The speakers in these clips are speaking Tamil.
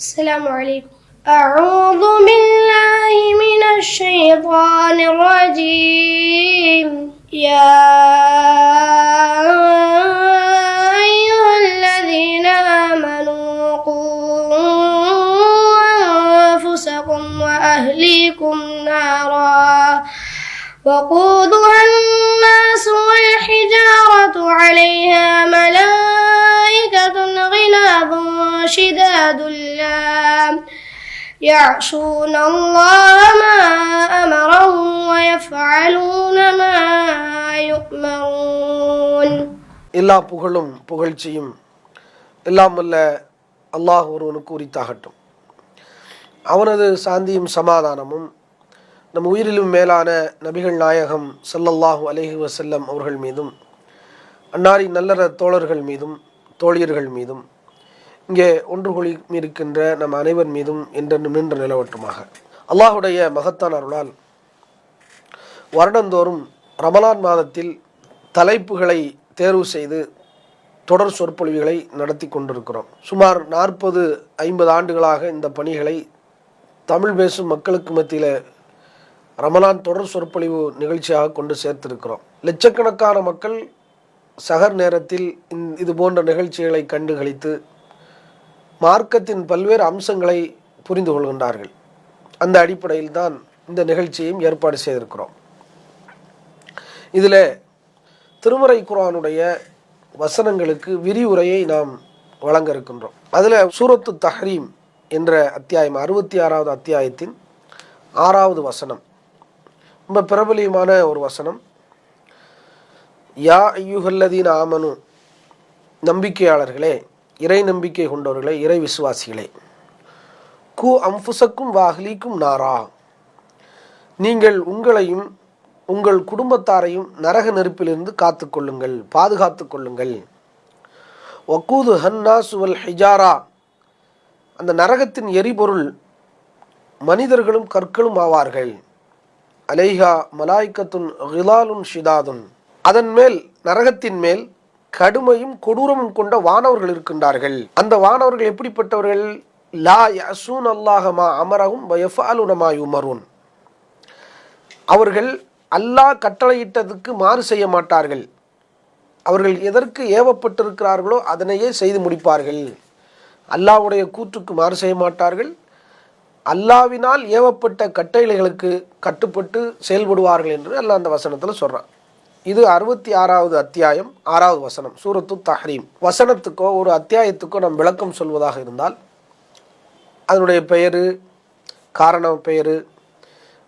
السلام عليكم. أعوذ بالله من الشيطان الرجيم. يا أيها الذين آمنوا قوا أنفسكم وأهليكم نارا وقودها الناس والحجارة عليها ملائكة غلاظ شداد لا يعصون الله ما أمرهم ويفعلون ما يؤمرون. எல்லா புகழும் புகழ்ச்சியும் எல்லாம் வல்ல அல்லாஹ் ஒருவனுக்கு உரித்தாகட்டும். அவனது சாந்தியும் சமாதானமும் நம் உயிரிலும் மேலான நபிகள் நாயகம் ஸல்லல்லாஹு அலைஹி வஸல்லம் அவர்கள் மீதும் அன்னாரின் நல்லற தோழர்கள் மீதும் தோழியர்கள் மீதும் இங்கே ஒன்று கொளி இருக்கின்ற நம் அனைவர் மீதும் என்றென்றும் நின்று நிலவட்டுமாக. அல்லாஹுடைய மகத்தான அருளால் வருடந்தோறும் ரமலான் மாதத்தில் தலைப்புகளை தேர்வு செய்து தொடர் சொற்பொழிவுகளை நடத்தி கொண்டிருக்கிறோம். சுமார் 40-50 ஆண்டுகளாக இந்த பணிகளை தமிழ் பேசும் மக்களுக்கு மத்தியில் ரமலான் தொடர் சொற்பொழிவு நிகழ்ச்சியாக கொண்டு சேர்த்திருக்கிறோம். லட்சக்கணக்கான மக்கள் சகர் நேரத்தில் இது போன்ற நிகழ்ச்சிகளை கண்டு களித்து மார்க்கத்தின் பல்வேறு அம்சங்களை புரிந்து கொள்கின்றார்கள். அந்த அடிப்படையில் தான் இந்த நிகழ்ச்சியையும் ஏற்பாடு செய்திருக்கிறோம். இதில் திருமறை குர்ஆனுடைய வசனங்களுக்கு விரிவுரையை நாம் வழங்க இருக்கின்றோம். அதில் சூரத்து தஹ்ரீம் என்ற அத்தியாயம் 66வது அத்தியாயத்தின் 6வது வசனம் ரொம்ப பிரபலியமான ஒரு வசனம். யா ஐயுஹல்லதீன ஆமனு, நம்பிக்கையாளர்களே, இறை நம்பிக்கை கொண்டவர்களே, இறை விசுவாசிகளே, கு அம்ஃபுசக்கும் வாஹ்லீக்கும் நாரா, நீங்கள் உங்களையும் உங்கள் குடும்பத்தாரையும் நரக நெருப்பிலிருந்து காத்து கொள்ளுங்கள், பாதுகாத்து கொள்ளுங்கள். வக்கூது ஹன்னாசு வல் ஹிஜாரா, அந்த நரகத்தின் எரிபொருள் மனிதர்களும் கற்களும் ஆவார்கள். அலைஹா மலாய்க்கத்துன் கிலாலுன் ஷிதாதுன், அதன் மேல் நரகத்தின் மேல் கடுமையும் கொடூரமும் கொண்ட வானவர்கள் இருக்கின்றார்கள். அந்த வானவர்கள் எப்படிப்பட்டவர்கள்? லா யஸூன் அல்லாஹ மா அமரஹும் வ யஃஅலுன மா யுமரூன், அவர்கள் அல்லாஹ் கட்டளையிட்டதுக்கு மாறு செய்ய மாட்டார்கள். அவர்கள் எதற்கு ஏவப்பட்டிருக்கிறார்களோ அதனையே செய்து முடிப்பார்கள். அல்லாஹ்வுடைய கூற்றுக்கு மாறு செய்ய மாட்டார்கள். அல்லாஹ்வினால் ஏவப்பட்ட கட்டளைகளுக்கு கட்டுப்பட்டு செயல்படுவார்கள் என்று அல்லாஹ் அந்த வசனத்தில் சொல்கிறான். இது 66வது அத்தியாயம் 6வது வசனம், சூரத்து தஹ்ரீம். வசனத்துக்கோ ஒரு அத்தியாயத்துக்கோ நாம் விளக்கம் சொல்வதாக இருந்தால் அதனுடைய பெயர், காரண பெயர்,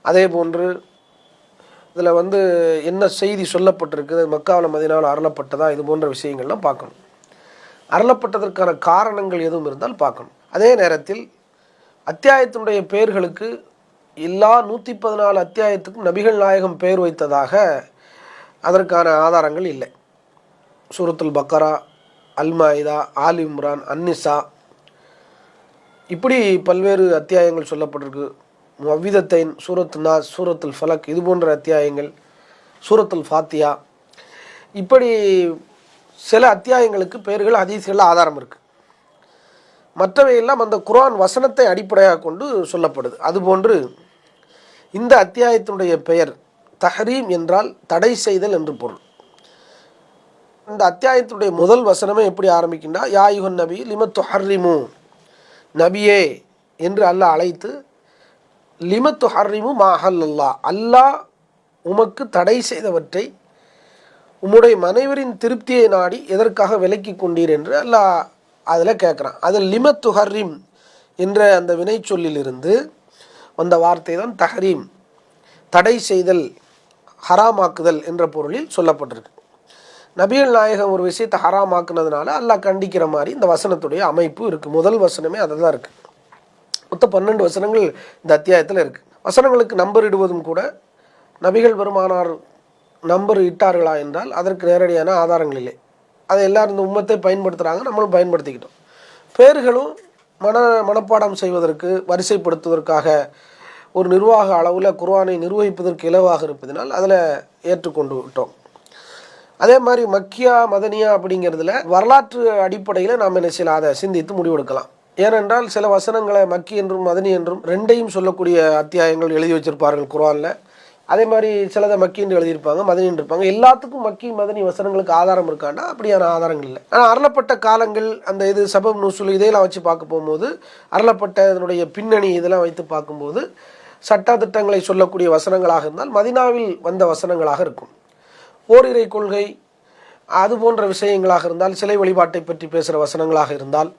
அதே போன்று இதில் என்ன செய்தி சொல்லப்பட்டிருக்குது, மக்காவில் மதீனாவில் அருளப்பட்டதா, இது போன்ற விஷயங்கள்லாம் பார்க்கணும். அருளப்பட்டதற்கான காரணங்கள் எதுவும் இருந்தால் பார்க்கணும். அதே நேரத்தில் அத்தியாயத்தினுடைய பெயர்களுக்கு எல்லா 114 அத்தியாயத்துக்கும் நபிகள் நாயகம் பெயர் வைத்ததாக அதற்கான ஆதாரங்கள் இல்லை. சூரத்துல் பக்கரா, அல் மாயிதா, ஆல் இம்ரான், அன்னிசா, இப்படி பல்வேறு அத்தியாயங்கள் சொல்லப்பட்டிருக்கு. முஅவ்விதத்தைன், சூரத்து நாஸ், சூரத்துல் ஃபலக், இது போன்ற அத்தியாயங்கள், சூரத்துல் ஃபாத்தியா, இப்படி சில அத்தியாயங்களுக்கு பெயர்கள் ஹதீஸ்களில் ஆதாரம் இருக்குது. மற்றவையெல்லாம் அந்த குர்ஆன் வசனத்தை அடிப்படையாக கொண்டு சொல்லப்படுது. அதுபோன்று இந்த அத்தியாயத்தினுடைய பெயர் தஹ்ரீம் என்றால் தடை செய்தல் என்று பொருள். இந்த அத்தியாயத்தினுடைய முதல் வசனமே எப்படி ஆரம்பிக்கின்றா, யா அய்யுஹன் நபி லிம துஹர்ரிமு, நபியே என்று அல்லாஹ் அழைத்து, லிம துஹர்ரிமு மா அஹல்லல்லாஹ், அல்லாஹ் உமக்கு தடை செய்தவற்றை உம்முடைய மனைவரின் திருப்தியை நாடி எதற்காக விலக்கி கொண்டீர் என்று அல்லாஹ் அதில் கேட்குறான். அதில் லிம துஹர்ரிம் என்ற அந்த வினை சொல்லிலிருந்து வந்த வார்த்தை தான் தஹ்ரீம், தடை செய்தல், ஹராமாக்குதல் என்ற பொருளில் சொல்லப்பட்டிருக்கு. நபிகள் நாயகம் ஒரு விஷயத்தை ஹராமாக்குனதுனால அல்லாஹ் கண்டிக்கிற மாதிரி இந்த வசனத்துடைய அமைப்பு இருக்குது. முதல் வசனமே அதில் தான் இருக்குது. மொத்தம் 12 வசனங்கள் இந்த அத்தியாயத்தில் இருக்குது. வசனங்களுக்கு நம்பர் இடுவதும் கூட நபிகள் பெருமானார் நம்பர் இட்டார்களா என்றால் அதற்கு நேரடியான ஆதாரங்கள் இல்லை. அதை எல்லாரும் இந்த உம்மத்தை பயன்படுத்துகிறாங்க, நம்மளும் பயன்படுத்திக்கிட்டோம். பேர்களும் மனப்பாடம் செய்வதற்கு, வரிசைப்படுத்துவதற்காக ஒரு நிர்வாக அளவில் குர்ஆனை நிர்வகிப்பதற்கு இலவாக இருப்பதனால் அதில் ஏற்றுக்கொண்டு விட்டோம். அதே மாதிரி மக்கியா மதனியா அப்படிங்கிறதுல வரலாற்று அடிப்படையில் நாம் என்ன செய்யலாம், அதை சிந்தித்து முடிவெடுக்கலாம். ஏனென்றால் சில வசனங்களை மக்கி என்றும் மதனி என்றும் ரெண்டையும் சொல்லக்கூடிய அத்தியாயங்கள் எழுதி வச்சிருப்பார்கள் குர்ஆனில். அதே மாதிரி சிலதை மக்கி என்று எழுதியிருப்பாங்க, மதனி என்று இருப்பாங்க. எல்லாத்துக்கும் மக்கி மதனி வசனங்களுக்கு ஆதாரம் இருக்காண்டா அப்படியான ஆதாரங்கள் இல்லை. ஆனால் அருளப்பட்ட காலங்கள் அந்த இது சபப் நுசுல் இதையெல்லாம் வச்சு பார்க்க போகும்போது, அருளப்பட்ட இதனுடைய பின்னணி இதெல்லாம் வைத்து பார்க்கும்போது சட்ட திட்டங்களை சொல்லக்கூடிய வசனங்களாக இருந்தால் மதினாவில் வந்த வசனங்களாக இருக்கும். ஓரிரை கொள்கை அது போன்ற விஷயங்களாக இருந்தால், சிலை வழிபாட்டை பற்றி பேசுகிற வசனங்களாக இருந்தால்,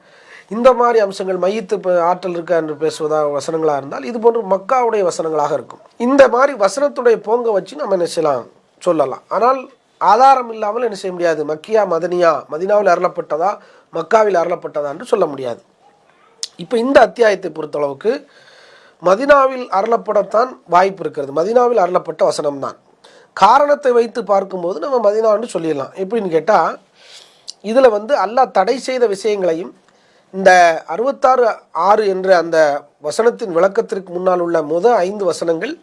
இந்த மாதிரி அம்சங்கள் மையத்து ஆற்றல் இருக்கா என்று பேசுவதாக வசனங்களாக இருந்தால் இது போன்ற மக்காவுடைய வசனங்களாக இருக்கும். இந்த மாதிரி வசனத்துடைய போங்க வச்சு நம்ம என்ன செய்யலாம் சொல்லலாம். ஆனால் ஆதாரம் இல்லாமல் என்ன செய்ய முடியாது. மக்கியா மதனியா, மதினாவில் அருளப்பட்டதா மக்காவில் அருளப்பட்டதா என்று சொல்ல முடியாது. இப்போ இந்த அத்தியாயத்தை பொறுத்தளவுக்கு மதினாவில் அருளப்படத்தான் வாய்ப்பு இருக்கிறது. மதினாவில் அருளப்பட்ட வசனம்தான். காரணத்தை வைத்து பார்க்கும்போது நம்ம மதினான்னு சொல்லிடலாம். எப்படின்னு கேட்டால், இதில் அல்லாஹ் தடை செய்த விஷயங்களையும் இந்த 66:6 என்ற அந்த வசனத்தின் விளக்கத்திற்கு முன்னால் உள்ள 5 வசனங்கள்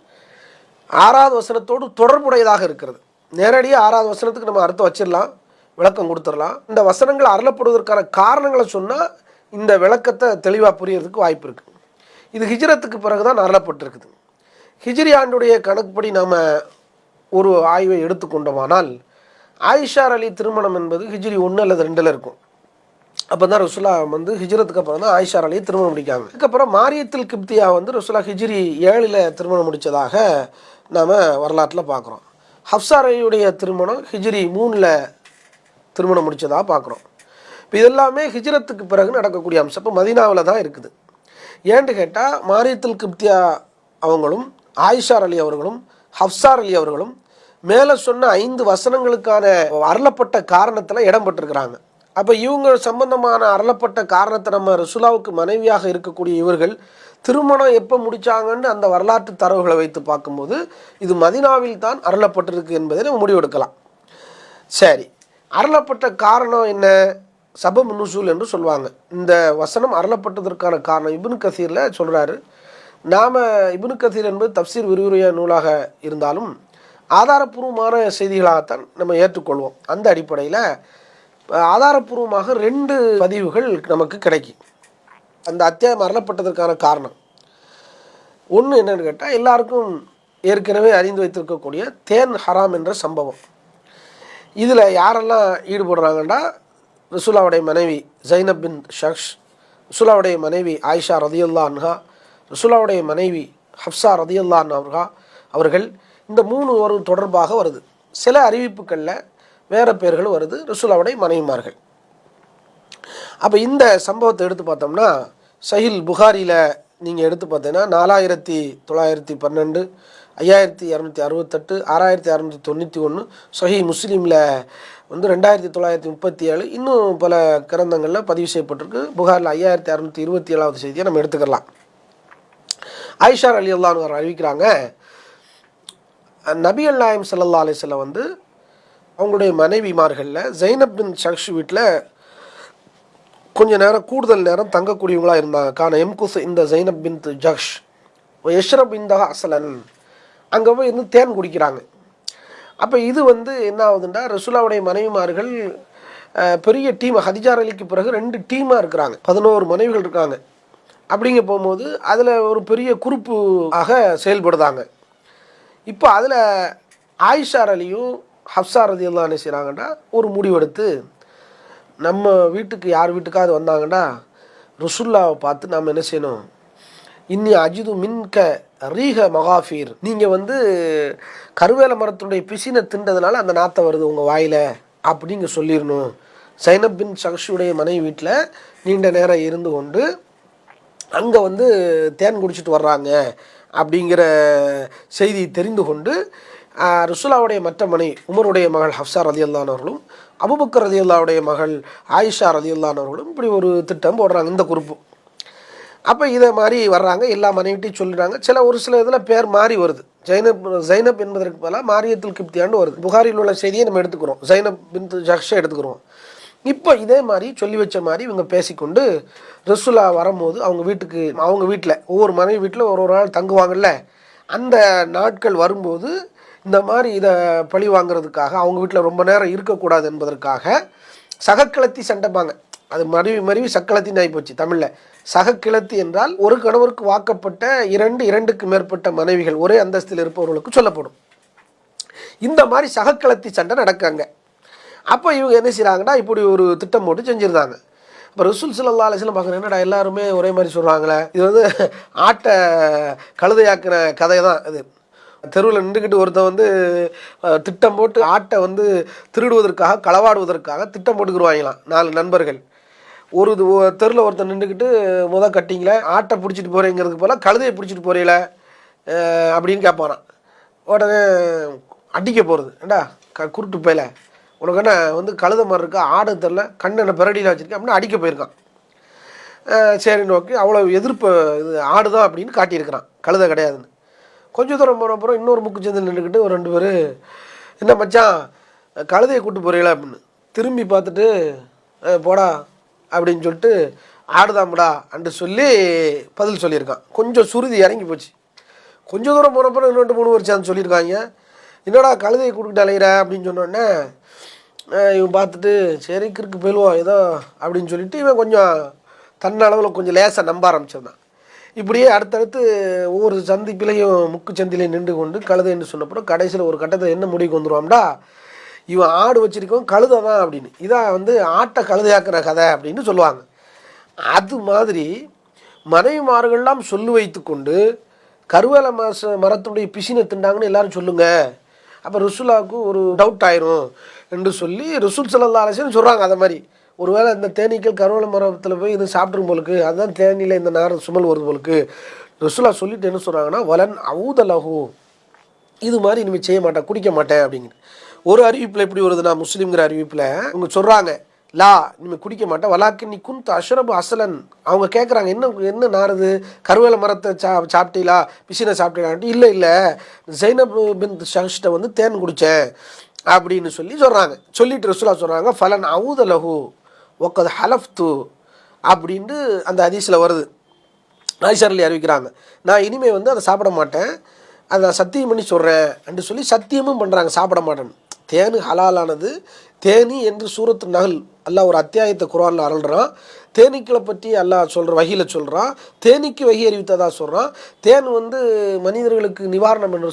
6வது வசனத்தோடு தொடர்புடையதாக இருக்கிறது. நேரடியாக 6வது வசனத்துக்கு நம்ம அர்த்தம் வச்சிடலாம், விளக்கம் கொடுத்துடலாம். இந்த வசனங்கள் அருளப்படுவதற்கான காரணங்களை சொன்னால் இந்த விளக்கத்தை தெளிவாக புரியறதுக்கு வாய்ப்பு இருக்குது. இது ஹிஜ்ரத்துக்கு பிறகு தான் அருளப்பட்டிருக்குது. ஹிஜ்ரி ஆண்டுடைய கணக்குப்படி நாம் ஒரு ஆய்வை எடுத்துக்கொண்டோமானால், ஆயிஷா அலி திருமணம் என்பது ஹிஜ்ரி 1 அல்லது 2 இருக்கும். அப்போ தான் ரசூலா ஹிஜ்ரத்துக்கு அப்புறம் தான் ஆயிஷா அலியை திருமணம் முடிக்காங்க. அதுக்கப்புறம் மாரியத்தில் கிப்தியா ரசூலா ஹிஜ்ரி 7 திருமணம் முடித்ததாக நாம் வரலாற்றில் பார்க்குறோம். ஹப்ஸா அலியுடைய திருமணம் ஹிஜ்ரி 3 திருமணம் முடித்ததாக பார்க்குறோம். இப்போ இதெல்லாமே ஹிஜ்ரத்துக்கு பிறகு நடக்கக்கூடிய அம்சம். இப்போ மதீனாவில் தான் இருக்குது. ஏன்னு கேட்டால், மாரியத்தில் கிப்தியா அவங்களும் ஆயிஷா அலி அவர்களும் ஹப்ஸார் அலி அவர்களும் மேலே சொன்ன 5 வசனங்களுக்கான அருளப்பட்ட காரணத்தில் இடம் பெற்றிருக்கிறாங்க. அப்போ இவங்க சம்பந்தமான அருளப்பட்ட காரணத்தை நம்ம ரசூலாவுக்கு மனைவியாக இருக்கக்கூடிய இவர்கள் திருமணம் எப்போ முடித்தாங்கன்னு அந்த வரலாற்று தரவுகளை வைத்து பார்க்கும்போது இது மதீனாவில் தான் அருளப்பட்டிருக்கு என்பதை நம்ம முடிவெடுக்கலாம். சரி, அருளப்பட்ட காரணம் என்ன? சபப் நுசூல் என்று சொல்லுவாங்க. இந்த வசனம் அருளப்பட்டதற்கான காரணம் இப்னு கசீரில் சொல்கிறாரு. நாம் இப்னு கசீர் என்பது தப்சீர் விரிவுரைய நூலாக இருந்தாலும் ஆதாரப்பூர்வமான செய்திகளாகத்தான் நம்ம ஏற்றுக்கொள்வோம். அந்த அடிப்படையில் ஆதாரப்பூர்வமாக 2 பதிவுகள் நமக்கு கிடைக்கும். அந்த அத்தியாயம் அருளப்பட்டதற்கான காரணம் ஒன்று என்னென்னு கேட்டால், எல்லாருக்கும் ஏற்கனவே அறிந்து வைத்திருக்கக்கூடிய தேன் ஹராம் என்ற சம்பவம். இதில் யாரெல்லாம் ஈடுபடுறாங்கன்னா, ரசூலாவுடைய மனைவி ஜைனப் பின் ஷக்ஷ், ரசூலாவுடைய மனைவி ஆயிஷா ரதியுல்லா அன்ஹா, ரசூலாவுடைய மனைவி ஹப்ஸா ரதியுல்லா அன்ஹா அவர்கள். இந்த 3 ஒரு தொடர்பாக வருது. சில அறிவிப்புகளில் வேறு பேர்கள் வருது, ரசூலாவுடைய மனைவிமார்கள். அப்போ இந்த சம்பவத்தை எடுத்து பார்த்தோம்னா, சஹீல் புகாரியில் நீங்கள் எடுத்து பார்த்தீங்கன்னா 4912, 5268, 6691, சஹீஹ் முஸ்லீமில் 2937, இன்னும் பல கிரந்தங்களில் பதிவு செய்யப்பட்டிருக்கு. புகாரில் 5627வது செய்தியை நம்ம எடுத்துக்கலாம். ஆயிஷா ரலியல்லாஹு அன்ஹா அறிவிக்கிறாங்க, நபி நாயகம் ஸல்லல்லாஹு அலைஹி வஸல்லம் அவங்களுடைய மனைவிமார்களில் ஜைனப் பின் ஷக்ஷ் வீட்டில் கொஞ்சம் நேரம் கூடுதல் நேரம் தங்கக்கூடியவங்களாக இருந்தாங்க. கான எம்குஸ் இந்த ஜைனப் பின் ஜக்ஷ் யஷ்ரப் இந்த அசலன், அங்கே போய் இருந்து தேன் குடிக்கிறாங்க. அப்போ இது என்ன ஆகுதுன்னா, ரசூலாவுடைய மனைவிமார்கள் பெரிய டீம், ஹதிஜா அலிக்கு பிறகு 2 டீமாக இருக்கிறாங்க, 11 மனைவிகள் இருக்காங்க. அப்படிங்க போகும்போது அதில் ஒரு பெரிய குரூப்பு ஆக செயல்படுதாங்க. இப்போ அதில் ஆயிஷா அலியும் ஹப்ஸா ரலியல்லாஹு அன்ஹா செய்கிறாங்கன்னா, ஒரு முடிவெடுத்து நம்ம வீட்டுக்கு யார் வீட்டுக்காவது வந்தாங்கன்னா ரசூல்லாவை பார்த்து நாம் என்ன செய்யணும், இன்னி அஜிது மின்க ரீஹ மகாஃபீர், நீங்கள் கருவேல மரத்துடைய பிசினை தின்றதுனால அந்த நாற்றை வருது உங்கள் வாயில் அப்படிங்க சொல்லிடணும். ஜைனப் பின் ஷக்ஷுடைய மனைவி வீட்டில் நீண்ட நேரம் இருந்து கொண்டு அங்கே தேன் குடிச்சிட்டு வர்றாங்க அப்படிங்கிற செய்தி தெரிந்து கொண்டு ரசூலாவுடைய மற்ற மனைவி உமருடைய மகள் ஹப்ஸா ரலியல்லாஹு அன்ஹா அவர்களும் அபூபக்கர் ரலியல்லாஹுடைய மகள் ஆயிஷா ரலியல்லாஹு அன்ஹா அவர்களும் இப்படி ஒரு திட்டம் போடுறாங்க, இந்த குறிப்பு. அப்போ இதை மாதிரி வர்றாங்க, எல்லா மனைவிட்டையும் சொல்லிடுறாங்க. ஒரு சில இதில் பேர் மாறி வருது. ஜைனப் என்பதற்கு பதிலாக மாரியத்துல் கிப்தியான்னு வருது. புகாரில் உள்ள செய்தியை நம்ம எடுத்துக்கிறோம், ஜைனப் பின் ஜக்ஷை எடுத்துக்கிறோம். இப்போ இதே மாதிரி சொல்லி வச்ச மாதிரி இவங்க பேசிக்கொண்டு ரசூலா வரும்போது அவங்க வீட்டில் ஒவ்வொரு மனைவி வீட்டில் ஒரு நாள் தங்குவாங்கல்ல, அந்த நாட்கள் வரும்போது இந்த மாதிரி இதை பழி வாங்கிறதுக்காக, அவங்க வீட்டில் ரொம்ப நேரம் இருக்கக்கூடாது என்பதற்காக சகக்கிளத்தி சண்டைப்பாங்க. அது மருவி சக்களத்தின் ஆகிப்போச்சு தமிழில். சகக்கிளத்தி என்றால் ஒரு கணவருக்கு வாக்கப்பட்ட இரண்டுக்கு மேற்பட்ட மனைவிகள் ஒரே அந்தஸ்தில் இருப்பவர்களுக்கு சொல்லப்படும். இந்த மாதிரி சகக்கிளத்தி சண்டை நடக்காங்க. அப்போ இவங்க என்ன செய்கிறாங்கன்னா இப்படி ஒரு திட்டம் போட்டு செஞ்சுருந்தாங்க. இப்போ ரசூல் ஸல்லல்லாஹு அலைஹி வஸல்லம் பார்க்குறேன், என்னடா எல்லாருமே ஒரே மாதிரி சொல்கிறாங்களே, இது வந்து ஆட்டை கழுதையாக்கின கதை தான் இது. தெருவில் நின்றுக்கிட்டு ஒருத்தன் திட்டம் போட்டு ஆட்டை திருடுவதற்காக களவாடுவதற்காக திட்டம் போட்டுக்கிடுவாங்களாம் 4 நண்பர்கள். ஒரு தெருவில் ஒருத்தன் நின்றுக்கிட்டு கட்டிங்களே ஆட்டை பிடிச்சிட்டு போகிறேங்கிறதுக்கு போல கழுதையை பிடிச்சிட்டு போகிறீங்கள அப்படின்னு கேட்பானான். உடனே அடிக்க போகிறது, ஏண்டா குருட்டு போயில உனக்கு என்ன கழுதை மாதிரி இருக்கா, ஆடு தெரில, கண்ணை பிறடியில் வச்சுருக்கேன் அப்படின்னு அடிக்க போயிருக்கான். சரி நோக்கி அவ்வளோ எதிர்ப்பு, இது ஆடு தான் அப்படின்னு காட்டியிருக்கிறான், கழுதை கிடையாதுன்னு. கொஞ்சம் தூரம் போன அப்புறம் இன்னொரு முக்கு சந்தில் நின்றுக்கிட்டு ஒரு 2 பேர், என்ன மச்சான் கழுதையை கூப்பிட்டு போகிறீங்களா அப்படின்னு திரும்பி பார்த்துட்டு, போடா அப்படின்னு சொல்லிட்டு ஆடுதாம்டா அன்று சொல்லி பதில் சொல்லியிருக்கான். கொஞ்சம் சுருதி இறங்கி போச்சு. கொஞ்சம் தூரம் போனப்பறம் 2 3 பேர் சேர்ந்து சொல்லியிருக்காங்க, என்னடா கழுதையை கூப்பிட்டு அலையிற அப்படின்னு சொன்னோடனே இவன் பார்த்துட்டு சரி கிறுக்கு போயிடுவோம் ஏதோ அப்படின்னு சொல்லிட்டு இவன் கொஞ்சம் தன்னளவில் கொஞ்சம் லேசாக நம்ப ஆரம்பிச்சிருந்தான். இப்படியே அடுத்தடுத்து ஒவ்வொரு சந்திப்பிலையும் முக்கு சந்திலையும் நின்று கொண்டு கழுதைன்னு சொன்னப்பறம் கடைசியில் ஒரு கட்டத்தில் என்ன முடிவுக்கு வந்துடுவான்டா, இவன் ஆடு வச்சிருக்கவன் கழுதை தான் அப்படின்னு, இதான் ஆட்டை கழுதையாக்குற கதை அப்படின்னு சொல்லுவாங்க. அது மாதிரி மனைவிமார்கள்லாம் சொல்லி வைத்து கொண்டு கருவேல மரத்துடைய பிசினை திண்டாங்கன்னு எல்லாரும் சொல்லுங்க, அப்போ ரசூலாவுக்கு ஒரு டவுட் ஆயிரும் என்று சொல்லி ரசூல் ஸல்லல்லாஹு அலைஹி வஸல்லம் சொல்கிறாங்க. அதை மாதிரி ஒருவேளை இந்த தேனீக்கள் கருவேல மரத்தில் போய் இது சாப்பிட்ரும் போலுக்கு, அதுதான் தேனியில் இந்த நார் சுமல் வருது போலுக்கு ரசூலா சொல்லிட்டு என்ன சொல்கிறாங்கன்னா, வலன் அவுதலஹு, இது மாதிரி இனிமேல் செய்ய மாட்டேன், குடிக்க மாட்டேன் அப்படிங்கிற ஒரு அறிவிப்பில் எப்படி வருதுன்னா, முஸ்லீம்ங்கிற அறிவிப்பில் அவங்க சொல்கிறாங்க, லா இனிமேல் குடிக்க மாட்டேன், வலாக்கின் நீ குந்த் அஷ்ரபு அசலன். அவங்க கேட்குறாங்க, என்ன நாருது, கருவேல மரத்தை சாப்பிட்டீங்களா, பிசினை சாப்பிட்டீங்களான்ட்டு, இல்லை ஜைனப் பின்த் ஷஹ்ஷ்ட தேன் குடித்தேன் அப்படின்னு சொல்கிறாங்க. சொல்லிட்டு ரசூலா சொல்கிறாங்க, ஃபலன் அவுதலஹு ஒக்கது ஹலஃப்து அப்படின்ட்டு அந்த ஹதீஸில் வருது. ஆயிஷாரலி அறிவிக்கிறாங்க, நான் இனிமேல் அதை சாப்பிட மாட்டேன், அதை சத்தியம் பண்ணி சொல்கிறேன் என்று சொல்லி சத்தியமும் பண்ணுறாங்க, சாப்பிட மாட்டேன்னு. தேனு ஹலாலானது. தேனி என்று சூரத்து நகல் அல்லாஹ் ஒரு அத்தியாயத்தை குர்ஆனில் அருள்றான். தேனீக்களை பற்றி அல்லாஹ் சொல்கிற வகையில் சொல்கிறான், தேனீக்கு வகை அறிவித்ததாக சொல்கிறான். தேன் மனிதர்களுக்கு நிவாரணம் என்று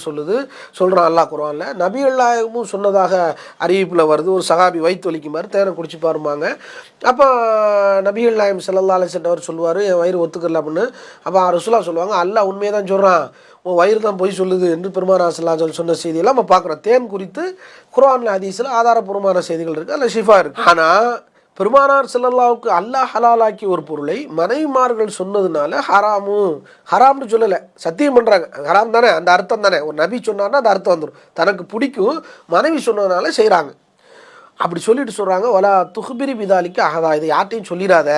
சொல்கிறான் அல்லாஹ் குர்ஆனில். நபிகள் நாயகமும் சொன்னதாக அறிவிப்பில் வருது. ஒரு சஹாபி வயிற்று வலிக்கு மாதிரி தேனை குடிச்சு பாருமாங்க. அப்போ நபிகள் நாயகம் ஸல்லல்லாஹு அலைஹி வஸல்லம் அவர் சொல்லுவார், என் வயிறு ஒத்துக்கல அப்படின்னு. அப்போ ரசூலா சொல்லுவாங்க, அல்லாஹ் உண்மையை தான் சொல்கிறான், உன் வயிறு தான் போய் சொல்லுது என்று பெருமானார் ஸல்லல்லாஹு அலைஹி வஸல்லம் சொன்ன செய்தியெல்லாம் நம்ம பார்க்குறோம். தேன் குறித்து குர்ஆனில் ஹதீஸில் ஆதாரபூர்வமான செய்திகள் இருக்குது, அதில் ஷிஃபா இருக்குது. ஆனால் பெருமானார் ஸல்லல்லாஹுக்கு அல்லாஹ் ஹலாலாக்கிய ஒரு பொருளை மனைவிமார்கள் சொன்னதுனால ஹராம்னு சொல்லலை, சத்தியம் பண்ணுறாங்க, ஹராம் தானே, அந்த அர்த்தம் தானே. ஒரு நபி சொன்னார்னா அந்த அர்த்தம் வந்துடும், தனக்கு பிடிக்கும், மனைவி சொன்னதுனால செய்கிறாங்க. அப்படி சொல்லிட்டு சொல்கிறாங்க, வலா துஹ்பிரி பிதாலிக்கு அஹதா, இதை யார்ட்டையும் சொல்லிடாத,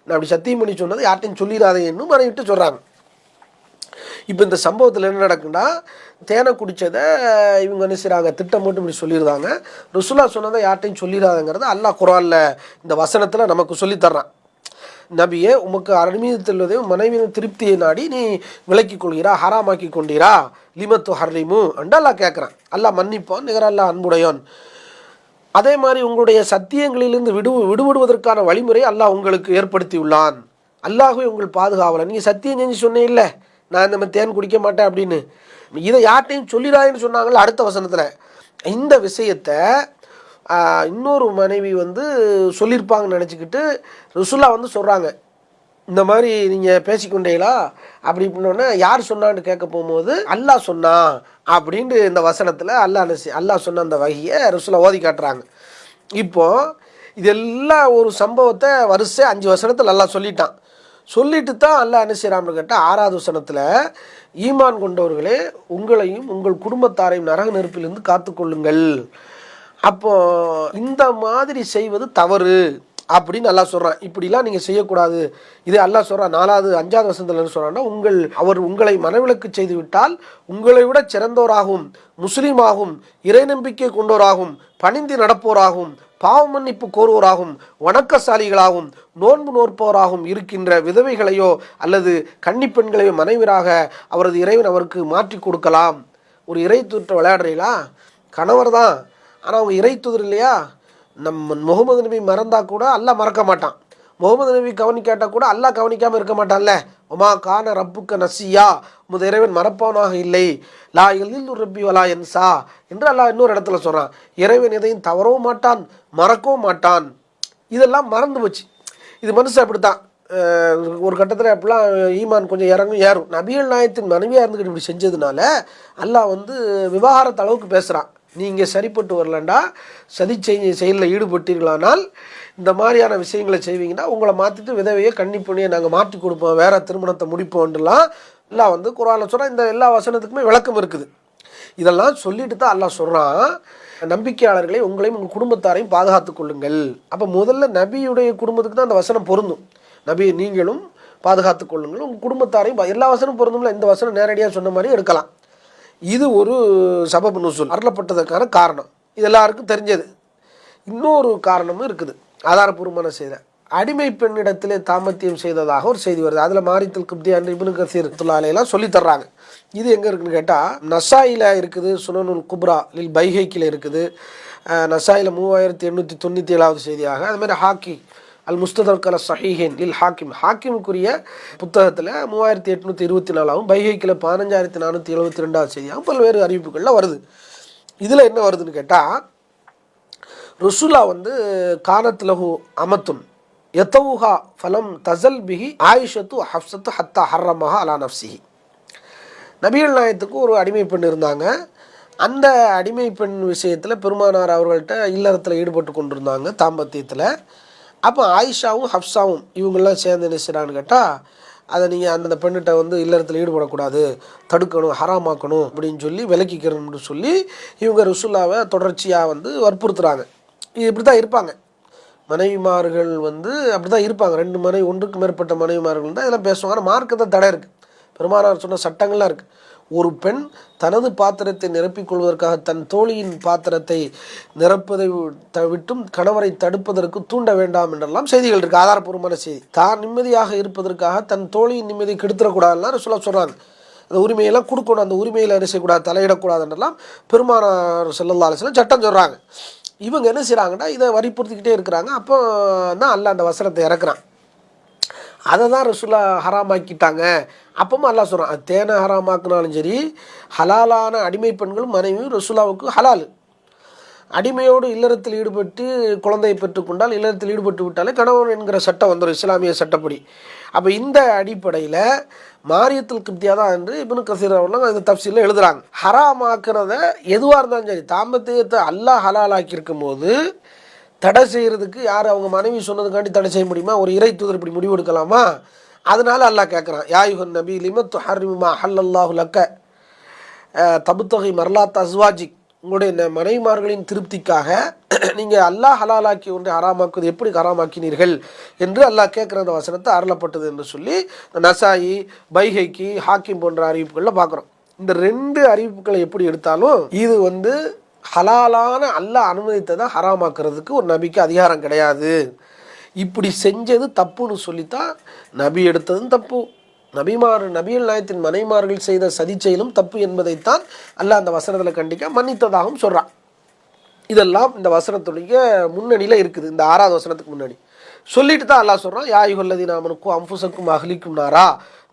நான் அப்படி சத்தியம் பண்ணி சொன்னது யார்ட்டையும் சொல்லிடாத என்னும் மனைவிட்டு சொல்கிறாங்க. இப்போ இந்த சம்பவத்தில் என்ன நடக்குன்னா, தேனை குடித்ததை இவங்க என்ன செய்கிறாங்க, திட்டம் போட்டு இப்படி சொல்லிடுறாங்க. ரசூலா சொன்னதை யார்ட்டையும் சொல்லிடாதங்கிறத அல்லாஹ் குர்ஆனில் இந்த வசனத்தில் நமக்கு சொல்லித்தர்றான். நபியே, உமக்கு அனுமதித்துள்ளதையும் மனைவியின் திருப்தியை நாடி நீ விலக்கி கொள்கிறா, ஹராமாக்கி கொண்டீரா, லிமத்து ஹர்ரிமு அண்டு அல்லாஹ் கேட்குறான். அல்லாஹ் மன்னிப்பான், நிகர அல்லாஹ் அன்புடையான். அதே மாதிரி உங்களுடைய சத்தியங்களிலிருந்து விடுபடுவதற்கான வழிமுறை அல்லாஹ் உங்களுக்கு ஏற்படுத்தி உள்ளான். அல்லாஹ்வே உங்கள் பாதுகாவலன். நீங்கள் சத்தியம் செஞ்சு சொன்னே இல்லை, நான் இந்த மாதிரி தேன் குடிக்க மாட்டேன் அப்படின்னு, இதை யார்ட்டையும் சொல்லிடாதுன்னு சொன்னாங்கல்ல அடுத்த வசனத்தில். இந்த விஷயத்தை இன்னொரு மனைவி சொல்லியிருப்பாங்கன்னு நினச்சிக்கிட்டு ரசூலா சொல்கிறாங்க, இந்த மாதிரி நீங்கள் பேசிக்கொண்டீங்களா அப்படி இப்படின்னோடனே யார் சொன்னான்னு கேட்க போகும்போது அல்லாஹ் சொன்னா அப்படின்ட்டு இந்த வசனத்தில் அல்லாஹ் சொன்ன அந்த வகையை ரசூலா ஓதி காட்டுறாங்க. இப்போது இதெல்லாம் ஒரு சம்பவத்தை வரிசை 5 வசனத்தில் அல்லாஹ் சொல்லிட்டான். சொல்லிட்டு தான் அல்லாஹ் என்ன செய்யறான்னு கேட்டால் 6வது வசனத்தில், ஈமான் கொண்டவர்களே உங்களையும் உங்கள் குடும்பத்தாரையும் நரக நெருப்பிலிருந்து காத்துக்கொள்ளுங்கள். அப்போ இந்த மாதிரி செய்வது தவறு அப்படின்னு அல்லாஹ் சொல்கிறான். இப்படிலாம் நீங்கள் செய்யக்கூடாது. இது அல்லாஹ் சொல்கிறான் 4வது 5வது வசனத்தில் என்ன சொல்கிறான்னா, அவர் உங்களை மனவிலக்கு செய்து விட்டால் உங்களை விட சிறந்தோராகவும் முஸ்லீமாகவும் இறை நம்பிக்கை கொண்டோராகவும் பணிந்து நடப்போராகவும் பாவ மன்னிப்பு கோருவோராகவும் வணக்கசாலிகளாகவும் நோன்பு நோற்போராகவும் இருக்கின்ற விதவைகளையோ அல்லது கன்னிப்பெண்களையோ மனைவியராக அவரது இறைவன் அவருக்கு மாற்றி கொடுக்கலாம். ஒரு இறை தூதர் விளையாடுறீங்களா, கணவர் தான், ஆனால் அவங்க இறை தூதர் இல்லையா. முகமது நபி மறந்தா கூட அல்லாஹ் மறக்க மாட்டான். முகமது நபி கவனிக்காட்டா கூட அல்லாஹ் கவனிக்காமல் இருக்க மாட்டான்ல. ஒமா கான ரப்புக்க நசியா, உமது இறைவன் மறப்பவனாக இல்லை. லா எல்லில் ரப்பி வலா என்சா என்று அல்லாஹ் இன்னொரு இடத்துல சொல்கிறான். இறைவன் எதையும் தவறவும் மாட்டான், மறக்கவும் மாட்டான். இதெல்லாம் மறந்து போச்சு. இது மனுஷன் அப்படித்தான். ஒரு கட்டத்தில் அப்படிலாம் ஈமான் கொஞ்சம் ஏறும். நபிகள் நாயகத்தின் மனைவியாக இருந்துக்கிட்டு இப்படி செஞ்சதுனால அல்லாஹ் விவாகரத்து அளவுக்கு பேசுகிறான். நீங்கள் சரிப்பட்டு வரலண்டா, சதி செயலில் ஈடுபட்டீர்களானால், இந்த மாதிரியான விஷயங்களை செய்வீங்கன்னா உங்களை மாற்றிட்டு விதவையை கன்னிப்பணியை நாங்கள் மாற்றி கொடுப்போம், வேற திருமணத்தை முடிப்போம்லாம் அல்லாஹ் குர்ஆனில் சொல்கிறான். இந்த எல்லா வசனத்துக்குமே விளக்கம் இருக்குது. இதெல்லாம் சொல்லிட்டு தான் அல்லாஹ் சொல்கிறான், நம்பிக்கையாளர்களை உங்களையும் உங்கள் குடும்பத்தாரையும் பாதுகாத்து கொள்ளுங்கள். அப்போ முதல்ல நபியுடைய குடும்பத்துக்கு தான் அந்த வசனம் பொருந்தும். நபி நீங்களும் பாதுகாத்து கொள்ளுங்கள், உங்கள் குடும்பத்தாரையும். எல்லா வசனம் பொருந்தும்ல, இந்த வசனம் நேரடியாக சொன்ன மாதிரி எடுக்கலாம். இது ஒரு சபபு நுசுல், அருளப்பட்டதற்கான காரணம். இது எல்லாருக்கும் தெரிஞ்சது. இன்னொரு காரணமும் இருக்குது, ஆதாரபூர்வமான செய்தி. அடிமை பெண்ணிடத்திலே தாம்பத்தியம் செய்ததாக ஒரு செய்தி வருது. அதில் மாரித்துல் கிப்தியா இப்னு கசீர் அலையெல்லாம் சொல்லி தர்றாங்க. இது எங்கே இருக்குன்னு கேட்டால் நசாயில் இருக்குது, சுனனுல் குப்ரா லில் பைஹைக்கில் இருக்குது, நசாயில் 3897வது செய்தியாக. அதுமாதிரி ஹாக்கி அல் முஸ்ததர்க் அல் சஹீஹின் லில் ஹாக்கிமுக்குரிய புத்தகத்தில் 3824ஆகவும் பைஹைக்கில் 15472வது செய்தியாகவும் பல்வேறு அறிவிப்புகளில் வருது. இதில் என்ன வருதுன்னு கேட்டால், ரசூலா கானத் லஹு அமத்துன் யதவுஹா ஃபலம் தசல் பிஹி ஆயிஷத்து ஹப்சத்து ஹத்தா ஹர்ரமஹா அலா நஃப்சிஹி. நபிகள் நாயகத்துக்கு ஒரு அடிமை பெண் இருந்தாங்க. அந்த அடிமை பெண் விஷயத்தில் பெருமானார் அவர்கள்ட்ட இல்லறத்தில் ஈடுபட்டு கொண்டிருந்தாங்க, தாம்பத்தியத்தில். அப்போ ஆயிஷாவும் ஹப்சாவும் இவங்கெல்லாம் சேர்ந்து என்ன செய்கிறான்னு கேட்டால், அதை நீங்கள் அந்த பெண்ணிட்ட இல்லறத்தில் ஈடுபடக்கூடாது, தடுக்கணும், ஹராமாக்கணும் அப்படின்னு சொல்லி விலக்கிக்கணும்னு சொல்லி இவங்க ரசூலாவை தொடர்ச்சியாக வற்புறுத்துறாங்க. இது இப்படி தான் இருப்பாங்க மனைவிமார்கள், அப்படி தான் இருப்பாங்க. 2 மனைவி, ஒன்றுக்கு மேற்பட்ட மனைவிமார்கள் தான் இதெல்லாம் பேசுவாங்க. ஆனால் மார்க்கத்தை தடை இருக்குது, பெருமானார் சொன்ன சட்டங்கள்லாம் இருக்குது. ஒரு பெண் தனது பாத்திரத்தை நிரப்பிக்கொள்வதற்காக தன் தோழியின் பாத்திரத்தை நிரப்பதை விட்டும் கணவரை தடுப்பதற்கு தூண்ட வேண்டாம் என்றெல்லாம் செய்திகள் இருக்குது, ஆதாரப்பூர்வமான செய்தி. தான் நிம்மதியாக இருப்பதற்காக தன் தோழியின் நிம்மதியை கெடுத்துடக்கூடாதுலாம் சொல்கிறாங்க. அந்த உரிமையெல்லாம் கொடுக்கணும், அந்த உரிமையில் என்ன செய்யக்கூடாது, தலையிடக்கூடாதுன்றெல்லாம் பெருமானார் ஸல்லல்லாஹு அலைஹி வஸல்லம் சட்டம் சொல்கிறாங்க. இவங்க என்ன செய்கிறாங்கன்னா இதை வற்புறுத்திக்கிட்டே இருக்கிறாங்க. அப்போ தான் அல்லாஹ் அந்த வசனத்தை இறக்குறான். அதை தான் ரசூலா ஹராமாக்கிட்டாங்க. அப்பவும் அல்லாஹ் சொல்கிறான், அது தேனை ஹராமாக்குனாலும் சரி, ஹலாலான அடிமை பெண்களும் மனைவியும் ரசூலாவுக்கு ஹலால். அடிமையோடு இல்லறத்தில் ஈடுபட்டு குழந்தையை பெற்றுக்கொண்டால், இல்லறத்தில் ஈடுபட்டு விட்டாலே கணவன் என்கிற சட்டம் வந்துடும், இஸ்லாமிய சட்டப்படி. அப்போ இந்த அடிப்படையில் மாரியத்துல் கிப்தியா தான் என்று இப்னு கசீர் அவர்கள் அந்த தஃப்சீரில் எழுதுகிறாங்க. ஹராமாக்குறத எதுவாக இருந்தாலும் சரி, தாம்பத்தியத்தை அல்லாஹ் ஹலாலாக்கி இருக்கும் போது தடை செய்கிறதுக்கு யார் அவங்க மனைவி சொன்னதுக்காண்டி தடை செய்ய முடியுமா? ஒரு இறை தூதர் இப்படி முடிவு எடுக்கலாமா? அதனால அல்லாஹ் கேட்குறான், யாயுஹன் நபி லிம துஹர்ரிமு மா அஹல்லல்லாஹு லக்க தபுத்தகை மர்லாத் அஸ்வாஜிக். உங்களுடைய மனைவிமார்களின் திருப்திக்காக நீங்கள் அல்லாஹ் ஹலாலாக்கி ஒன்றை ஹராமாக்குவது எப்படி ஹராமாக்கினீர்கள் என்று அல்லாஹ் கேட்குற அந்த வசனத்தை அருளப்பட்டது என்று சொல்லி நசாயி, பைஹைக்கி, ஹாக்கிம் போன்ற அறிவிப்புகளில் பார்க்குறோம். இந்த 2 அறிவிப்புகளை எப்படி எடுத்தாலும் இது ஹலாலான அல்லாஹ் அனுமதித்ததை ஹராமாக்குறதுக்கு ஒரு நபிக்கு அதிகாரம் கிடையாது. இப்படி செஞ்சது தப்புன்னு சொல்லித்தான் நபி எடுத்ததும் தப்பு, நபிகள் நாயகத்தின் மனைமார்கள் செய்த சதி செயலும் தப்பு என்பதைத்தான் அல்லாஹ் அந்த வசனத்தில் கண்டிக்க மன்னித்ததாகவும் சொல்கிறான். இதெல்லாம் இந்த வசனத்துடைய முன்னணியில் இருக்குது. இந்த 6வது வசனத்துக்கு முன்னாடி சொல்லிட்டு தான் அல்லாஹ் சொல்கிறான், யா அய்யுஹல்லதீன ஆமனூ அன்ஃபுஸக்கும் அஹ்லீக்கும் நாரா,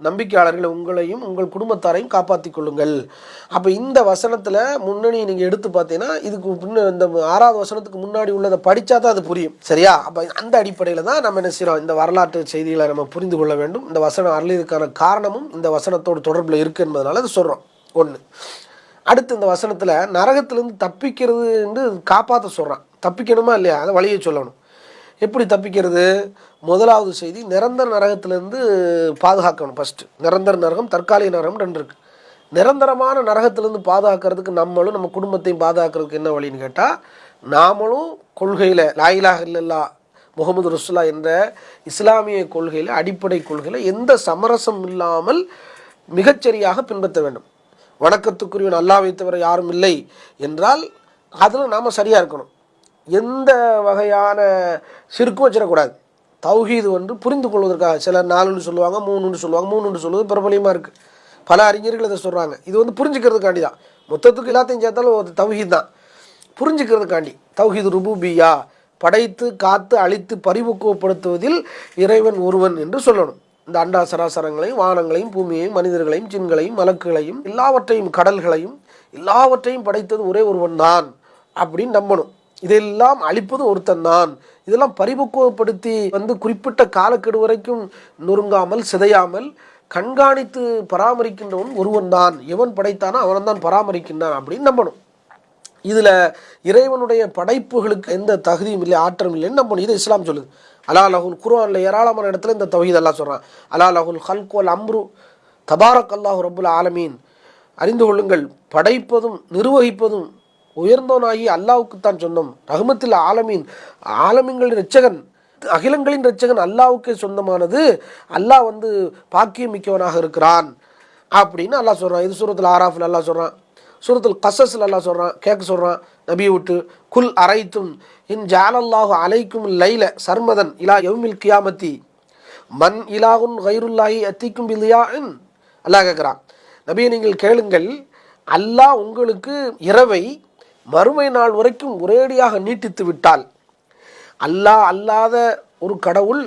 நம்பிக்கையாளர்களை உங்களையும் உங்கள் குடும்பத்தாரையும் காப்பாற்றி கொள்ளுங்கள். அப்போ இந்த வசனத்தில் முன்னணி நீங்கள் எடுத்து பார்த்தீங்கன்னா, இதுக்கு இந்த 6வது வசனத்துக்கு முன்னாடி உள்ளதை படித்தா தான் அது புரியும், சரியா? அப்போ அந்த அடிப்படையில் தான் நம்ம என்ன செய்கிறோம், இந்த வரலாற்று செய்திகளை நம்ம புரிந்து கொள்ள வேண்டும். இந்த வசனம் அருளியதுக்கான காரணமும் இந்த வசனத்தோடு தொடர்பில் இருக்குது என்பதனால அது சொல்கிறோம். 1. அடுத்து இந்த வசனத்தில் நரகத்திலேருந்து தப்பிக்கிறது என்று காப்பாற்ற சொல்கிறான். தப்பிக்கணுமா இல்லையா, அதை வழியை சொல்லணும். எப்படி தப்பிக்கிறது? முதலாவது செய்தி, நிரந்தர நரகத்திலேருந்து பாதுகாக்கணும். ஃபஸ்ட்டு நிரந்தர நரகம், தற்காலிக நரகம் 2 இருக்குது. நிரந்தரமான நரகத்திலேருந்து பாதுகாக்கிறதுக்கு நம்மளும் நம்ம குடும்பத்தையும் பாதுகாக்கிறதுக்கு என்ன வழின்னு கேட்டால், நாமளும் கொள்கையில் லா இலாஹ இல்லல்லாஹ் முஹம்மது ரசூலுல்லாஹ் என்ற இஸ்லாமிய கொள்கையில், அடிப்படை கொள்கையில் எந்த சமரசம் இல்லாமல் மிகச்சரியாக பின்பற்ற வேண்டும். வணக்கத்துக்குரியவன் அல்லாஹ்வை தவிர யாரும் இல்லை என்றால் அதில் நாம் சரியாக இருக்கணும். எந்த வகையான சிறுக்கும் வச்சிடக்கூடாது. தௌஹீது புரிந்து கொள்வதற்காக சிலர் 4ன்னு சொல்லுவாங்க, 3ன்னு சொல்லுவாங்க. 3ன்னு சொல்லுவது பிரபலியமாக இருக்குது, பல அறிஞர்கள் இதை சொல்கிறாங்க. இது புரிஞ்சுக்கிறதுக்காண்டி தான், மொத்தத்துக்கு எல்லாத்தையும் சேர்த்தாலும் ஒரு தௌஹீத் தான், புரிஞ்சுக்கிறதுக்காண்டி. தௌஹீது ருபூபியா, படைத்து காத்து அழித்து பரிபக்குவப்படுத்துவதில் இறைவன் ஒருவன் என்று சொல்லணும். இந்த அண்டா சராசரங்களையும் வானங்களையும் பூமியையும் மனிதர்களையும் ஜின்களையும் மலக்குகளையும் எல்லாவற்றையும் கடல்களையும் எல்லாவற்றையும் படைத்தது ஒரே ஒருவன் தான் அப்படின்னு நம்பணும். இதெல்லாம் அழிப்பது ஒருத்தன் தான். இதெல்லாம் பரிபக்குவப்படுத்தி குறிப்பிட்ட காலக்கெடு வரைக்கும் நொறுங்காமல் சிதையாமல் கண்காணித்து பராமரிக்கின்றவன் ஒருவன் தான். எவன் படைத்தானோ அவன் தான் பராமரிக்கின்றான் அப்படின்னு நம்பணும். இதில் இறைவனுடைய படைப்புகளுக்கு எந்த தகுதியும் இல்லை, ஆற்றலும் இல்லைன்னு நம்பணும். இது இஸ்லாம் சொல்லுது. அலா லஹுல் குர்ஆனில் ஏராளமான இடத்துல இந்த தௌஹீத் அல்லாஹ் சொல்கிறான். அலா லஹுல் ஹல்க் வல் அம்ரு தபாரக் அல்லாஹு ரப்புல் ஆலமீன். அறிந்து கொள்ளுங்கள், படைப்பதும் நிர்வகிப்பதும் உயர்ந்தோனாகி அல்லாஹ்வுக்குத்தான் சொந்தம். ரஹ்மத்தில் ஆலமீன், ஆலமீன்களின் இரட்சகன், அகிலங்களின் இரட்சகன் அல்லாஹ்வுக்கே சொந்தமானது. அல்லாஹ் பாக்கியம் மிக்கவனாக இருக்கிறான் அப்படின்னு அல்லாஹ் சொல்கிறான். இது சூரத்துல் ஆராஃபில் அல்லாஹ் சொல்கிறான். சூரத்துல் கஸஸில் அல்லாஹ் சொல்கிறான், கேட்க சொல்கிறான் நபியை விட்டு, குல் அரைத்தும் இன் ஜஅலல்லாஹு அலைக்கும் லைல சர்மதன் இலா யௌமில் கியாமத்தி மன் இலாகுன் கைருல்லாஹி அத்திக்கும் பில்லியான். அல்லாஹ் கேட்குறான், நபியை நீங்கள் கேளுங்கள், அல்லாஹ் உங்களுக்கு இரவை மறுமை நாள் வரைக்கும் ஒரேடியாக நீட்டித்து விட்டால், அல்லாஹ் அல்லாத ஒரு கடவுள்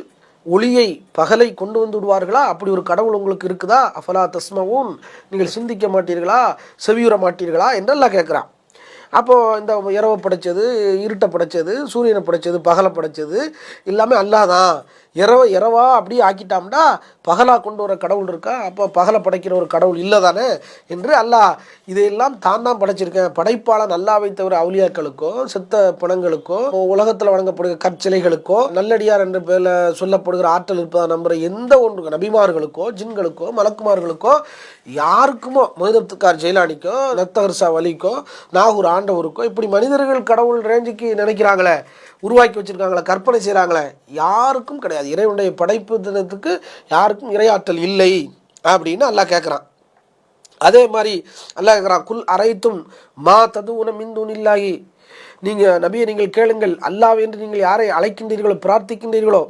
ஒளியை பகலை கொண்டு வந்து விடுவார்களா? அப்படி ஒரு கடவுள் உங்களுக்கு இருக்குதா? அஃபலா தஸ்மஊன், நீங்கள் சிந்திக்க மாட்டீர்களா, செவியுற மாட்டீர்களா என்று அல்லாஹ் கேட்குறான். அப்போது இந்த இரவை படைச்சது, இருட்டை படைச்சது, சூரியனை படைச்சது, பகலை படைச்சது எல்லாமே அல்லாஹ் தான். இரவா அப்படியே ஆக்கிட்டாம்னா பகலாக கொண்டு வர கடவுள் இருக்கா? அப்போ பகலை படைக்கிற ஒரு கடவுள் இல்லை தானே என்று அல்லாஹ் இதையெல்லாம் தான் படைச்சிருக்கேன். படைப்பாளன் அல்லாஹ்வை தவிர அவுலியாக்களுக்கோ செத்த பணங்களுக்கோ உலகத்தில் வழங்கப்படுகிற கற்சிலைகளுக்கோ நல்லடியார் என்ற பேரில் சொல்லப்படுகிற ஆற்றல் இருப்பதாக நம்புகிற எந்த ஒன்று நபிமார்களுக்கோ ஜின்களுக்கோ மலக்குமார்களுக்கோ யாருக்குமோ, மொஹிதப்துக்கார் ஜெயிலானிக்கோ நத்தகர்சா வலிக்கோ நாகூர் ஆண்டவருக்கோ இப்படி மனிதர்கள் கடவுள் ரேஞ்சுக்கு நினைக்கிறாங்களே, உருவாக்கி வச்சுருக்காங்களே, கற்பனை செய்கிறாங்களே, யாருக்கும் கிடையாது. இறைவனுடைய படைப்பு தினத்துக்கு யாருக்கும் இறையாற்றல் இல்லை அப்படின்னு அல்லாஹ் கேட்குறான். அதே மாதிரி அல்லாஹ் கேட்குறான், குல் அரைத்தும் மா ததுவுன மின் தூனில்லாஹி. நீங்கள் நபியை நீங்கள் கேளுங்கள், அல்லாஹ் என்று நீங்கள் யாரை அழைக்கின்றீர்களோ பிரார்த்திக்கின்றீர்களோ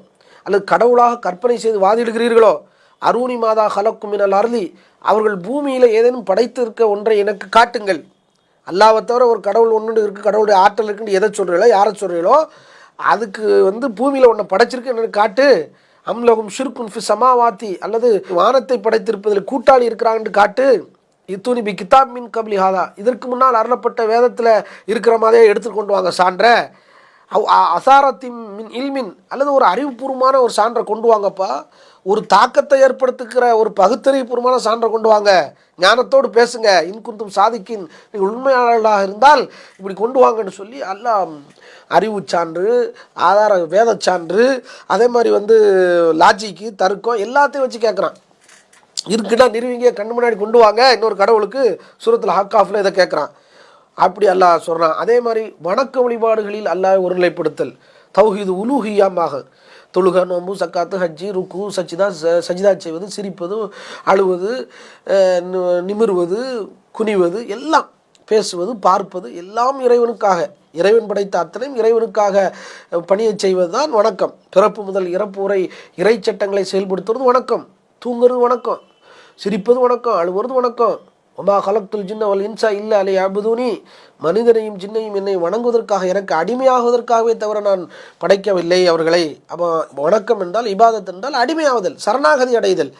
அல்லது கடவுளாக கற்பனை செய்து வாதிடுகிறீர்களோ, அரூனி மாதா ஹலக்கும் மினல் அர்லி, அவர்கள் பூமியில் ஏதேனும் படைத்து இருக்க ஒன்றை எனக்கு காட்டுங்கள். அல்லாஹ்வை தவிர ஒரு கடவுள் ஒன்று இருக்குது, கடவுளுடைய ஆற்றல் இருக்குன்னு எதை சொல்கிறீங்களோ யாரை சொல்கிறீங்களோ அதுக்கு பூமியில் ஒன்றை படைச்சிருக்கு என்னன்னு காட்டு. அம்லகும் ஷிர்குன் ஃபி சமாவாத்தி, அல்லது வானத்தை படைத்திருப்பதில் கூட்டாளி இருக்கிறாங்கன்னு காட்டு. இத்தூனி பி கிதாப் மின் கப்லி ஹாதா, இதற்கு முன்னால் அருளப்பட்ட வேதத்தில் இருக்கிற மாதிரியே எடுத்துக்கொண்டு வாங்க சான்ற. அசாரத்தின் மின் இல்மின், அல்லது ஒரு அறிவுபூர்வமான ஒரு சான்றை கொண்டு வாங்கப்பா. ஒரு தாக்கத்தை ஏற்படுத்துகிற ஒரு பகுத்தறிவுபூர்வமான சான்றை கொண்டு வாங்க, ஞானத்தோடு பேசுங்க. இன்குந்தும் சாதிக்கின், நீங்கள் உண்மையாளர்களாக இருந்தால் இப்படி கொண்டு வாங்கன்னு சொல்லி அல்லாஹ் அறிவு சான்று, ஆதார வேத சான்று, அதே மாதிரி லாஜிக்கு தர்க்கம் எல்லாத்தையும் வச்சு கேட்குறான். இருக்குன்னா நிறுவிங்க, கண்ணு முன்னாடி கொண்டு வாங்க. இன்னொரு கடவுளுக்கு சூரத்துல் ஹக்காஃபில் இதை கேட்குறான். அப்படி அல்லாஹ் சொல்கிறான். அதே மாதிரி வணக்க வழிபாடுகளில் அல்லாஹ் ஒருநிலைப்படுத்தல், தௌஹீது உலூஹியாமாக, தொழுக நோம்பு சக்காத்து ஹஜ்ஜி ருக்கு சஜிதா செய்வது, சிரிப்பது, அழுவது, நிமிர்வது, குனிவது, எல்லாம் பேசுவது, பார்ப்பது எல்லாம் இறைவனுக்காக, இறைவன் படைத்த அத்தனையும் இறைவனுக்காக பணியை செய்வது தான் வணக்கம். பிறப்பு முதல் இறப்பு வரை இறை சட்டங்களை செயல்படுத்துவது வணக்கம். தூங்குறது வணக்கம், சிரிப்பது வணக்கம், அழுவது வணக்கம். ஒமா கலக்துல் ஜின்ன வல் இன்சா இல்ல அலை அபுதூனி, மனிதனையும் ஜின்னையும் என்னை வணங்குவதற்காக, எனக்கு அடிமையாகுவதற்காகவே தவிர நான் படைக்கவில்லை அவர்களை. அப்போ வணக்கம் என்றால், இபாதத் என்றால் அடிமையாவதல், சரணாகதி அடைதல்.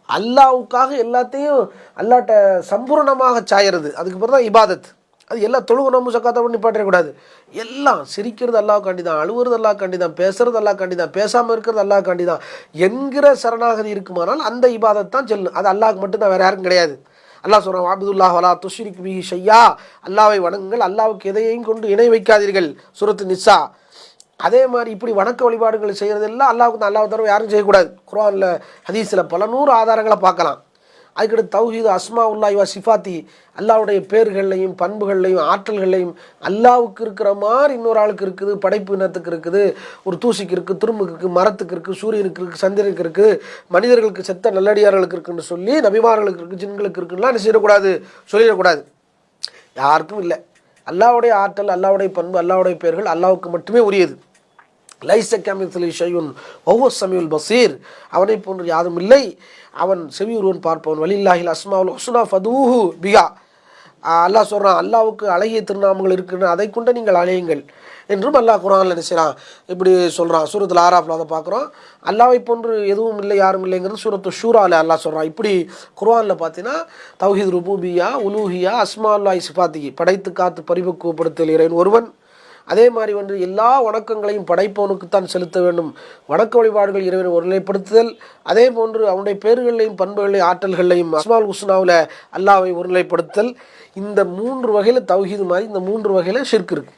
அல்லாவுக்காக எல்லாத்தையும் அல்லாட்ட சம்பூர்ணமாக சாயறது, அதுக்கு பிறகு தான் இபாதத். அது எல்லாம் தொழுகு நோம்பு சக்காத்தை பண்ணி பாட்டக்கூடாது. எல்லாம் சிரிக்கிறது அல்லாஹ்வுக்காண்டி தான், அழுவுறது அல்லாஹ்வுக்காண்டி தான், பேசுறது அல்லாஹ்வுக்காண்டி தான், பேசாமல் இருக்கிறது அல்லாஹ்வுக்காண்டி தான் என்கிற சரணாகதி இருக்குமானால் அந்த இபாதத் தான் செல்லும். அது அல்லாஹ்க்கு மட்டும்தான், வேறு யாருக்கும் கிடையாது. அல்லாஹ் சொல்கிறான், அப்துல்லாஹ் வலா துஷ்ரிக் பிஹி ஷையா, அல்லாஹ்வை வணங்குங்கள், அல்லாஹ்வுக்கு எதையும் கொண்டு இணை வைக்காதீர்கள், சூரத்து நிசா. அதே மாதிரி இப்படி வணக்க வழிபாடுகள் செய்கிறதெல்லாம் அல்லாஹ்வுக்கு தான், அல்லாஹ் தவிர யாரும் செய்யக்கூடாது. குர்ஆனில் ஹதீஸில் பல நூறு ஆதாரங்களை பார்க்கலாம். அதுக்கடுத்து தௌஹீது அஸ்மா உல்லாஹி வ சிஃபாத்தி, அல்லாஹ்வுடைய பேர்களையும் பண்புகளையும் ஆற்றல்களையும் அல்லாஹ்வுக்கு இருக்கிற மாதிரி இன்னொரு ஆளுக்கு இருக்குது, படைப்பு இனத்துக்கு இருக்குது, ஒரு தூசிக்கு இருக்குது, துரும்புக்கு இருக்குது, மரத்துக்கு இருக்குது, சூரியனுக்கு இருக்குது, சந்திரனுக்கு இருக்குது, மனிதர்களுக்கு செத்த நல்லடியார்களுக்கு இருக்குன்னு சொல்லி, நபிமார்களுக்கு இருக்குது, ஜின்களுக்கு இருக்குன்னா என்ன செய்யக்கூடாது, சொல்லிடக்கூடாது. யாருக்கும் இல்லை. அல்லாஹ்வுடைய ஆற்றல், அல்லாஹ்வுடைய பண்பு, அல்லாஹ்வுடைய பேர்கள் அல்லாஹ்வுக்கு மட்டுமே உரியது. லைஸ கமித்லிஹி ஷைஉன் வஹுவ ஸமீஉல் பஸீர், அவனை போன்று யாரும் இல்லை, அவன் செவியுறுவன் பார்ப்பவன். வலில்லாஹில் அஸ்மாஉல் ஹுஸ்னா ஃபதூஹு பிஹா, அல்லாஹ் சொல்கிறான், அல்லாவுக்கு அழகிய திருநாமங்கள் இருக்குன்னு அதை கொண்டு நீங்கள் அழையுங்கள் என்றும் அல்லாஹ் குர்ஆனில் என்ன செய்கிறான், இப்படி சொல்கிறான். சூரத்துல் ஆராஃப்ல அதை பார்க்குறோம். அல்லாவை போன்று எதுவும் இல்லை, யாரும் இல்லைங்கிறது சூரத்து ஷூராவில் அல்லாஹ் சொல்கிறான். இப்படி குர்ஆனில் பார்த்தீங்கன்னா தௌஹீத் ருபூபியா, உலூஹியா, அஸ்மால்லாஹி சிஃபாத்திஹி, படைத்து காத்து பரிபக்குவப்படுத்தல் இறைவன் ஒருவன். அதே மாதிரி எல்லா வணக்கங்களையும் படைப்பவனுக்குத்தான் செலுத்த வேண்டும். வணக்க வழிபாடுகள் இறைவனை ஒருநிலைப்படுத்துதல். அதே போன்று அவனுடைய பேர்களையும் பண்புகளையும் ஆற்றல்களையும் அஸ்மால் ஹுஸ்னாவில் அல்லாவை ஒருநிலைப்படுத்தல். இந்த 3 வகையில் தௌஹீது மாதிரி இந்த 3 வகையில் ஷிர்க் இருக்குது.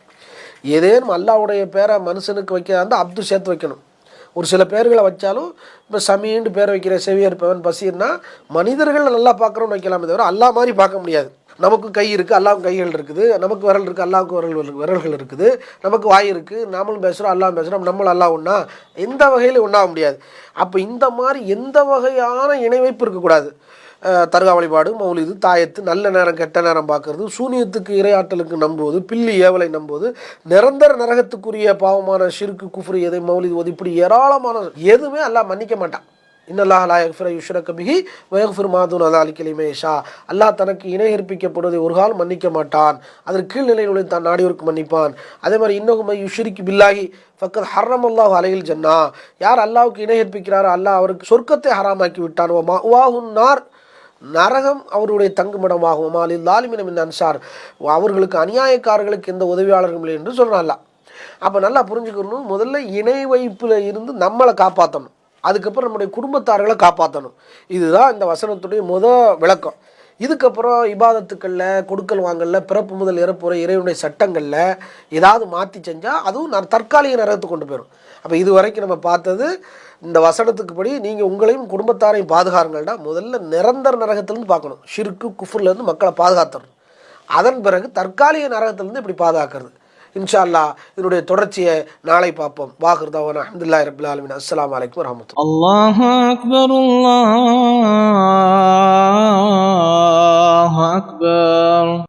ஏதேனும் அல்லாவுடைய பேரை மனுஷனுக்கு வைக்கிறதா அப்து சேர்த்து வைக்கணும். ஒரு சில பேர்களை வச்சாலும் இப்போ சமீண்டு பேரை வைக்கிற செவியர் பவன் பசீர்னா மனிதர்கள் நல்லா பார்க்குறோன்னு வைக்கலாமே தவிர அல்லா மாதிரி பார்க்க முடியாது. நமக்கு கை இருக்குது, அல்லாவுக்கு கைகள் இருக்குது. நமக்கு விரல் இருக்குது, அல்லாவுக்கு விரல்கள் இருக்குது. நமக்கு வாய் இருக்குது, நாமளும் பேசுகிறோம், அல்லாஹ் பேசுகிறோம். நம்மளும் அல்லா ஒன்றா எந்த வகையில் ஒன்றா முடியாது. அப்போ இந்த மாதிரி எந்த வகையான இணைவைப்பு இருக்கக்கூடாது. தர்கா வழிபாடு, மௌலிது, தாயத்து, நல்ல நேரம் கெட்ட நேரம் பார்க்கறது, சூனியத்துக்கு இரையாற்றலுக்கு நம்புவது, பில்லி ஏவலை நம்புவது, நிரந்தர நரகத்துக்குரிய பாவமான ஷிர்கு, குஃப்ரு, எதை மௌலிது ஓது, இப்படி ஏராளமான எதுவுமே அல்லாஹ் மன்னிக்க மாட்டான். இன்னல்லாஹ் லா யக்ஃபிரு யுஷ்ரக பிஹி வ யக்ஃபிரு மா தூன ஸாலிக லிமன் யஷா. அல்லாஹ் தனக்கு இணை கற்பிக்கப்படுவதை ஒரு கால் மன்னிக்க மாட்டான். அதற்கு கீழ் நிலையில் தான் நாடியோருக்கு மன்னிப்பான். அதே மாதிரி இன்னொரு யுஷ்ரிக்கு பில்லாஹி ஃபக்கத் ஹர்ரமல்லாஹு அலைஹில் ஜன்னா. யார் அல்லாஹ்வுக்கு இணை கற்பிக்கிறாரோ அல்லாஹ் அவருக்கு சொர்க்கத்தை ஹராமாக்கி விட்டான். வ மஅவாஹுன் நார், நரகம் அவருடைய தங்குமிடமாகும். மாலில் லாலிமின மின் அன்சார், அவர்களுக்கு அநியாயக்காரர்களுக்கு எந்த உதவியாளர்களும் இல்லை என்று சொல்கிறான்ல. அப்போ நல்லா புரிஞ்சுக்கணும். முதல்ல இணை வைப்பில் இருந்து நம்மளை காப்பாற்றணும். அதுக்கப்புறம் நம்முடைய குடும்பத்தார்களை காப்பாற்றணும். இதுதான் இந்த வசனத்துடைய விளக்கம். இதுக்கப்புறம் இபாதத்துக்களில், கொடுக்கல் வாங்கலில், பிறப்பு முதல் இறப்புற இறைவனுடைய சட்டங்களில் ஏதாவது மாற்றி செஞ்சால் அதுவும் தற்காலிக நரகத்துக்கு கொண்டு போயிடும். அப்போ இது வரைக்கும் நம்ம பார்த்தது இந்த வசனத்துக்கு படி நீங்கள் உங்களையும் குடும்பத்தாரையும் பாதுகாருங்கள்டா முதல்ல நிரந்தர நரகத்திலேருந்து பார்க்கணும். ஷிர்கு, குஃப்ர்லேருந்து மக்களை பாதுகாத்துறணும். அதன் பிறகு தற்காலிக நரகத்திலேருந்து இப்படி பாதுகாக்கிறது. இன்ஷா அல்லாஹ் இதனுடைய தொடர்ச்சியை நாளை பார்ப்போம். வாஹிர் தஅவானா அல்ஹம்துலில்லாஹி ரப்பில் ஆலமீன். அஸ்ஸலாமு அலைக்கும் வரஹ்மத்துல்லாஹி. அல்லாஹு அக்பர், அல்லாஹு அக்பர்.